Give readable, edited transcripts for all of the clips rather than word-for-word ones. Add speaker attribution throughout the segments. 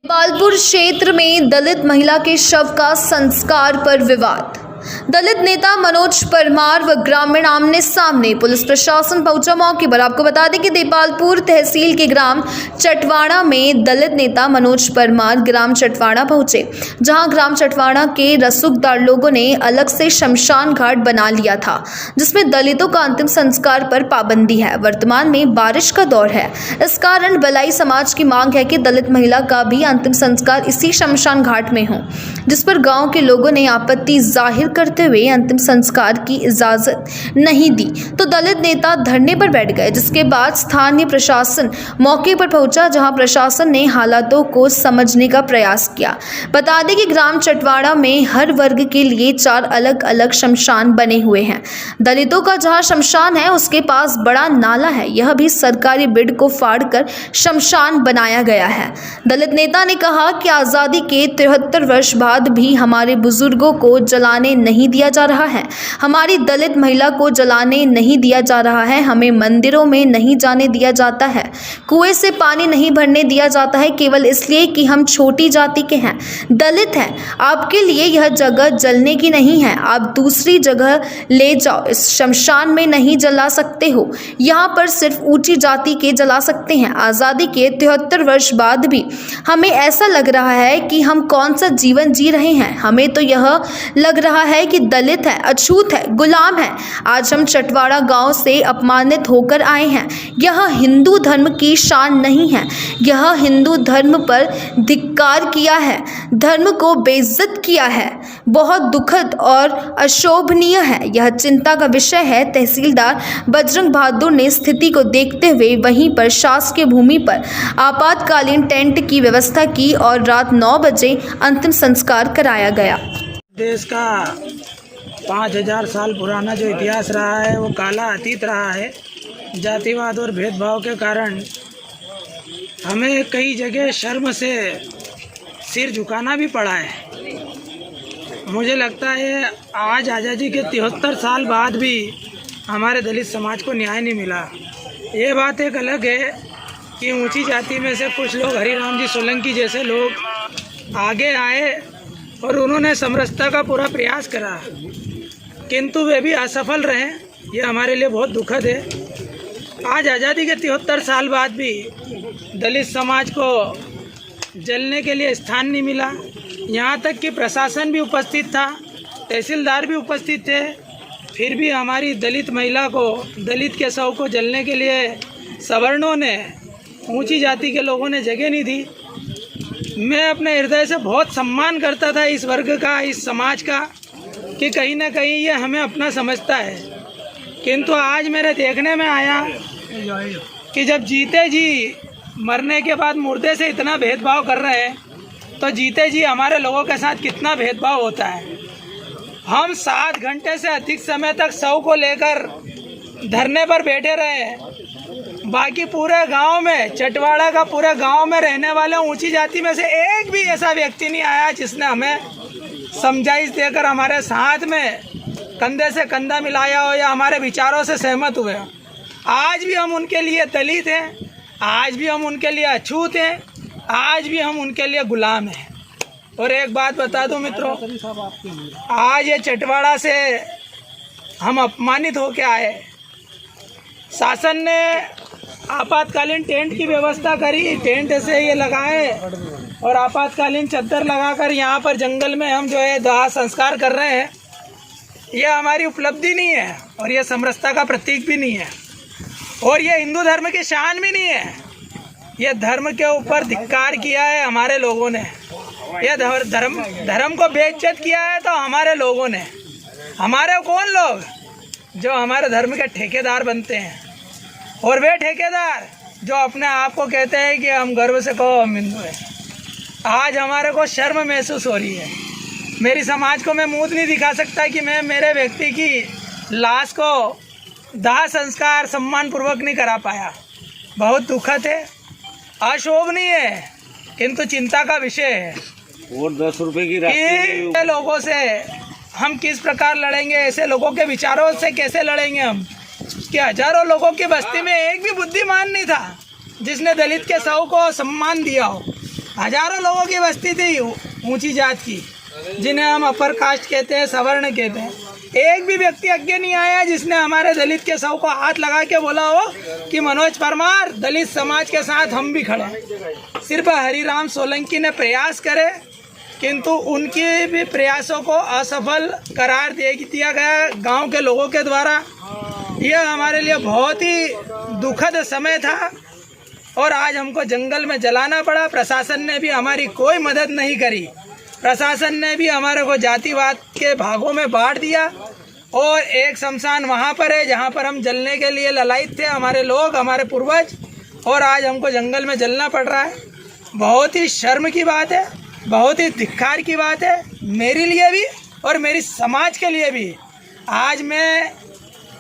Speaker 1: बालपुर क्षेत्र में दलित महिला के शव का संस्कार पर विवाद। दलित नेता मनोज परमार व ग्रामीण आमने सामने, पुलिस प्रशासन पहुंचा मौके पर। आपको बता दें कि देपालपुर तहसील के ग्राम चटवाड़ा में दलित नेता मनोज परमार ग्राम चटवाड़ा पहुंचे, जहां ग्राम चटवाड़ा के रसूखदार लोगों ने अलग से शमशान घाट बना लिया था, जिसमें दलितों का अंतिम संस्कार पर पाबंदी है। वर्तमान में बारिश का दौर है, इस कारण बलाई समाज की मांग है कि दलित महिला का भी अंतिम संस्कार इसी शमशान घाट में हो, जिस पर गांव के लोगों ने आपत्ति जाहिर करते हुए अंतिम संस्कार की इजाजत नहीं दी, तो दलित नेता धरने पर बैठ गए। जिसके बाद स्थानीय प्रशासन मौके पर पहुंचा, जहां प्रशासन ने हालातों को समझने का प्रयास किया। बता दें कि ग्राम चटवाड़ा में हर वर्ग के लिए 4 अलग अलग शमशान बने हुए हैं। दलितों का जहां शमशान है, उसके पास बड़ा नाला है, यह भी सरकारी बिड को फाड़कर शमशान बनाया गया है। दलित नेता ने कहा कि आज़ादी के 73 वर्ष बाद भी हमारे बुजुर्गों को जलाने नहीं दिया जा रहा है, हमारी दलित महिला को जलाने नहीं दिया जा रहा है, हमें मंदिरों में नहीं जाने दिया जाता है, कुएं से पानी नहीं भरने दिया जाता है, केवल इसलिए कि हम छोटी जाति के हैं, दलित हैं। आपके लिए यह जगह जलने की नहीं है, आप दूसरी जगह ले जाओ, इस शमशान में नहीं जला सकते हो, यहाँ पर सिर्फ ऊंची जाति के जला सकते हैं। आज़ादी के 73 वर्ष बाद भी हमें ऐसा लग रहा है कि हम कौन सा जीवन जी रहे हैं। हमें तो यह लग रहा है कि दलित है, अछूत है, गुलाम है। आज हम चटवाड़ा गांव से अपमानित होकर आए हैं। यह हिंदू धर्म की शान नहीं है, यह हिंदू धर्म पर धिक्कार किया है, धर्म को बेइज्जत किया है। बहुत दुखद और अशोभनीय है, यह चिंता का विषय है। तहसीलदार बजरंग बहादुर ने स्थिति को देखते हुए वहीं पर शासकीय भूमि पर आपातकालीन टेंट की व्यवस्था की और रात 9 बजे अंतिम संस्कार कराया गया।
Speaker 2: देश का 5000 साल पुराना जो इतिहास रहा है, वो काला अतीत रहा है। जातिवाद और भेदभाव के कारण हमें कई जगह शर्म से सिर झुकाना भी पड़ा है। मुझे लगता है आज आज़ादी के 73 साल बाद भी हमारे दलित समाज को न्याय नहीं मिला। ये बात एक अलग है कि ऊंची जाति में से कुछ लोग, हरिराम जी सोलंकी जैसे लोग आगे आए और उन्होंने समरसता का पूरा प्रयास करा, किंतु वे भी असफल रहे। ये हमारे लिए बहुत दुखद है। आज आज़ादी के 73 साल बाद भी दलित समाज को जलने के लिए स्थान नहीं मिला। यहाँ तक कि प्रशासन भी उपस्थित था, तहसीलदार भी उपस्थित थे, फिर भी हमारी दलित महिला को, दलित के शव को जलने के लिए सवर्णों ने, ऊंची जाति के लोगों ने जगह नहीं दी। मैं अपने हृदय से बहुत सम्मान करता था इस वर्ग का, इस समाज का, कि कहीं ना कहीं ये हमें अपना समझता है। किंतु आज मेरे देखने में आया कि जब जीते जी मरने के बाद मुर्दे से इतना भेदभाव कर रहे हैं, तो जीते जी हमारे लोगों के साथ कितना भेदभाव होता है। हम 7 घंटे से अधिक समय तक शव को लेकर धरने पर बैठे रहे। बाकी पूरे गांव में, चटवाड़ा का पूरे गांव में रहने वाले ऊंची जाति में से एक भी ऐसा व्यक्ति नहीं आया जिसने हमें समझाइश देकर हमारे साथ में कंधे से कंधा मिलाया हो या हमारे विचारों से सहमत हुए। आज भी हम उनके लिए दलित हैं, आज भी हम उनके लिए अछूत हैं, आज भी हम उनके लिए गुलाम हैं। और एक बात बता दूं मित्रों, आज ये चटवाड़ा से हम अपमानित होके आए। शासन ने आपातकालीन टेंट की व्यवस्था करी, टेंट से ये लगाए और आपातकालीन चद्दर लगाकर यहाँ पर जंगल में हम जो है दाह संस्कार कर रहे हैं। ये हमारी उपलब्धि नहीं है और ये समरसता का प्रतीक भी नहीं है और ये हिंदू धर्म की शान भी नहीं है। ये धर्म के ऊपर धिक्कार किया है हमारे लोगों ने। ये धर्म को बेइज्जत किया है तो हमारे लोगों ने। हमारे कौन लोग? जो हमारे धर्म के ठेकेदार बनते हैं, और वे ठेकेदार जो अपने आप को कहते हैं कि हम गर्व से कहो हम हिंदू हैं। आज हमारे को शर्म महसूस हो रही है। मेरी समाज को मैं मुंह नहीं दिखा सकता कि मैं मेरे व्यक्ति की लाश को दाह संस्कार सम्मान पूर्वक नहीं करा पाया। बहुत दुखद है, अशोभनीय है, किंतु चिंता का विषय है।
Speaker 3: और 10 रुपए की राशि
Speaker 2: लोगों से हम किस प्रकार लड़ेंगे? ऐसे लोगों के विचारों से कैसे लड़ेंगे हम? कि हजारों लोगों की बस्ती में एक भी बुद्धिमान नहीं था जिसने दलित के शव को सम्मान दिया हो। हजारों लोगों की बस्ती थी ऊंची जात की, जिन्हें हम अपर कास्ट कहते हैं, सवर्ण कहते हैं। एक भी व्यक्ति आगे नहीं आया जिसने हमारे दलित के शव को हाथ लगा के बोला हो कि मनोज परमार दलित समाज के साथ हम भी खड़े हैं। सिर्फ हरिराम सोलंकी ने प्रयास करे, किंतु उनके भी प्रयासों को असफल करार दे दिया गया गांव के लोगों के द्वारा। यह हमारे लिए बहुत ही दुखद समय था और आज हमको जंगल में जलाना पड़ा। प्रशासन ने भी हमारी कोई मदद नहीं करी। प्रशासन ने भी हमारे को जातिवाद के भागों में बांट दिया और एक शमशान वहाँ पर है जहाँ पर हम जलने के लिए ललायित थे, हमारे लोग, हमारे पूर्वज, और आज हमको जंगल में जलना पड़ रहा है। बहुत ही शर्म की बात है, बहुत ही धिक्कार की बात है मेरे लिए भी और मेरी समाज के लिए भी। आज मैं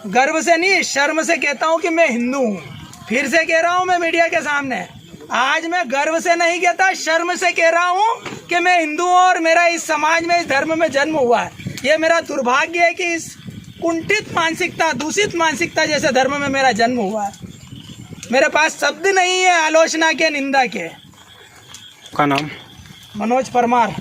Speaker 2: गर्व से नहीं, शर्म से कहता हूँ कि मैं हिंदू हूँ। फिर से कह रहा हूँ मैं मीडिया के सामने, आज मैं गर्व से नहीं कहता, शर्म से कह रहा हूँ कि मैं हिंदू हूँ और मेरा इस समाज में, इस धर्म में जन्म हुआ है। ये मेरा दुर्भाग्य है कि इस कुंठित मानसिकता, दूषित मानसिकता जैसे धर्म में मेरा जन्म हुआ है। मेरे पास शब्द नहीं है आलोचना के, निंदा के।
Speaker 4: का नाम?
Speaker 2: मनोज परमार।